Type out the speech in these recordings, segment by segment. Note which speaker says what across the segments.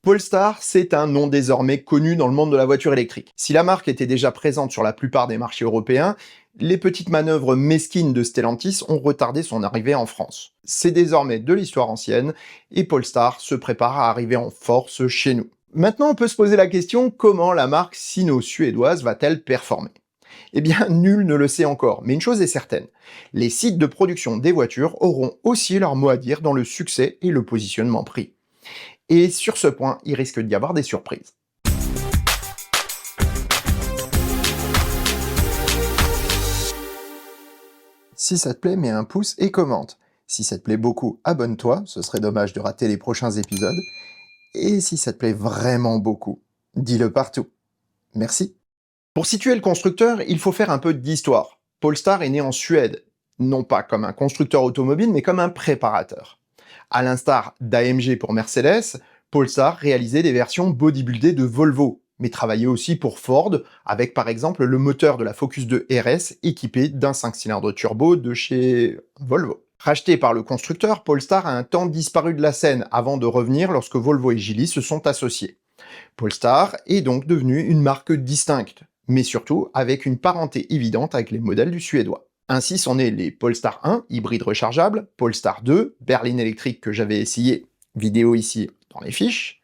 Speaker 1: Polestar, c'est un nom désormais connu dans le monde de la voiture électrique. Si la marque était déjà présente sur la plupart des marchés européens, les petites manœuvres mesquines de Stellantis ont retardé son arrivée en France. C'est désormais de l'histoire ancienne, et Polestar se prépare à arriver en force chez nous. Maintenant, on peut se poser la question, comment la marque sino-suédoise va-t-elle performer? Eh bien, nul ne le sait encore, mais une chose est certaine, les sites de production des voitures auront aussi leur mot à dire dans le succès et le positionnement prix. Et sur ce point, il risque d'y avoir des surprises. Si ça te plaît, mets un pouce et commente. Si ça te plaît beaucoup, abonne-toi, ce serait dommage de rater les prochains épisodes. Et si ça te plaît vraiment beaucoup, dis-le partout. Merci. Pour situer le constructeur, il faut faire un peu d'histoire. Polestar est né en Suède, non pas comme un constructeur automobile, mais comme un préparateur. À l'instar d'AMG pour Mercedes, Polestar réalisait des versions bodybuildées de Volvo, mais travaillait aussi pour Ford, avec par exemple le moteur de la Focus 2 RS équipé d'un 5 cylindres turbo de chez Volvo. Racheté par le constructeur, Polestar a un temps disparu de la scène avant de revenir lorsque Volvo et Geely se sont associés. Polestar est donc devenu une marque distincte, mais surtout avec une parenté évidente avec les modèles du suédois. Ainsi sont nés les Polestar 1, hybride rechargeable, Polestar 2, berline électrique que j'avais essayé, vidéo ici dans les fiches.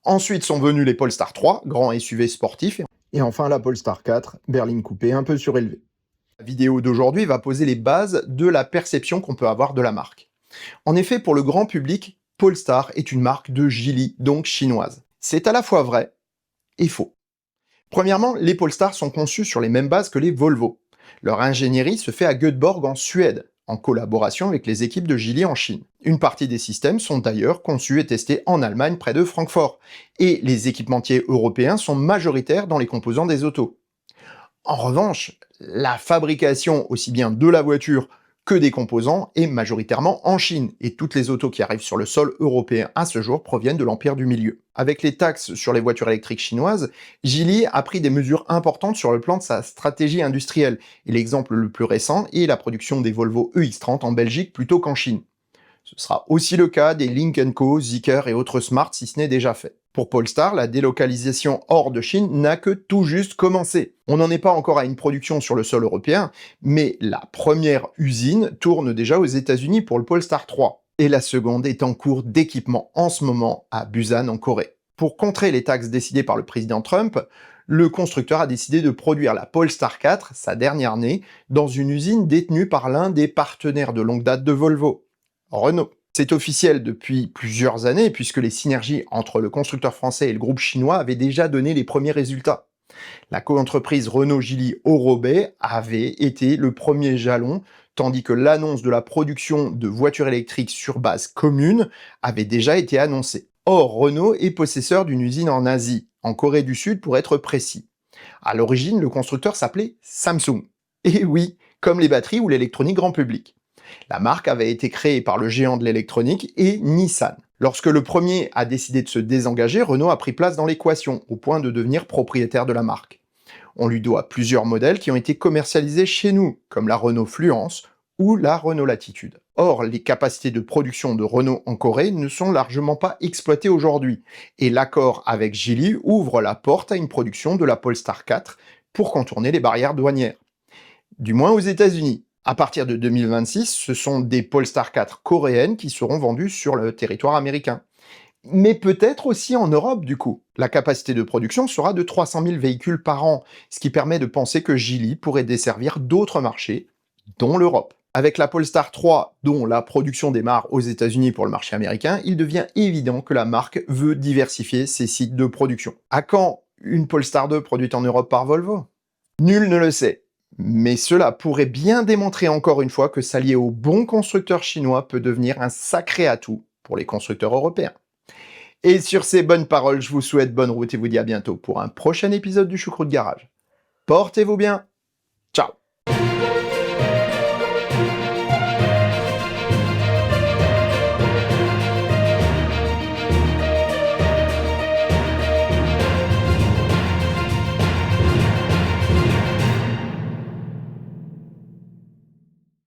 Speaker 1: Ensuite sont venus les Polestar 3, grand SUV sportif, et enfin la Polestar 4, berline coupée un peu surélevée. La vidéo d'aujourd'hui va poser les bases de la perception qu'on peut avoir de la marque. En effet, pour le grand public, Polestar est une marque de Geely, donc chinoise. C'est à la fois vrai et faux. Premièrement, les Polestar sont conçus sur les mêmes bases que les Volvo. Leur ingénierie se fait à Göteborg en Suède, en collaboration avec les équipes de Geely en Chine. Une partie des systèmes sont d'ailleurs conçus et testés en Allemagne près de Francfort, et les équipementiers européens sont majoritaires dans les composants des autos. En revanche, la fabrication aussi bien de la voiture que des composants est majoritairement en Chine, et toutes les autos qui arrivent sur le sol européen à ce jour proviennent de l'Empire du Milieu. Avec les taxes sur les voitures électriques chinoises, Geely a pris des mesures importantes sur le plan de sa stratégie industrielle, et l'exemple le plus récent est la production des Volvo EX30 en Belgique plutôt qu'en Chine. Ce sera aussi le cas des Lynk & Co, Zeekr et autres Smart si ce n'est déjà fait. Pour Polestar, la délocalisation hors de Chine n'a que tout juste commencé. On n'en est pas encore à une production sur le sol européen, mais la première usine tourne déjà aux États-Unis pour le Polestar 3. Et la seconde est en cours d'équipement en ce moment à Busan en Corée. Pour contrer les taxes décidées par le président Trump, le constructeur a décidé de produire la Polestar 4, sa dernière née, dans une usine détenue par l'un des partenaires de longue date de Volvo, Renault. C'est officiel depuis plusieurs années puisque les synergies entre le constructeur français et le groupe chinois avaient déjà donné les premiers résultats. La coentreprise Renault-Geely-Aurobay avait été le premier jalon, tandis que l'annonce de la production de voitures électriques sur base commune avait déjà été annoncée. Or, Renault est possesseur d'une usine en Asie, en Corée du Sud pour être précis. À l'origine, le constructeur s'appelait Samsung. Et oui, comme les batteries ou l'électronique grand public. La marque avait été créée par le géant de l'électronique et Nissan. Lorsque le premier a décidé de se désengager, Renault a pris place dans l'équation, au point de devenir propriétaire de la marque. On lui doit plusieurs modèles qui ont été commercialisés chez nous, comme la Renault Fluence ou la Renault Latitude. Or, les capacités de production de Renault en Corée ne sont largement pas exploitées aujourd'hui, et l'accord avec Geely ouvre la porte à une production de la Polestar 4 pour contourner les barrières douanières. Du moins aux États-Unis. À partir de 2026, ce sont des Polestar 4 coréennes qui seront vendues sur le territoire américain. Mais peut-être aussi en Europe du coup. La capacité de production sera de 300 000 véhicules par an, ce qui permet de penser que Geely pourrait desservir d'autres marchés, dont l'Europe. Avec la Polestar 3, dont la production démarre aux États-Unis pour le marché américain, il devient évident que la marque veut diversifier ses sites de production. À quand une Polestar 2 produite en Europe par Volvo? Nul ne le sait. Mais cela pourrait bien démontrer encore une fois que s'allier au bon constructeur chinois peut devenir un sacré atout pour les constructeurs européens. Et sur ces bonnes paroles, je vous souhaite bonne route et vous dis à bientôt pour un prochain épisode du Choucroute Garage. Portez-vous bien!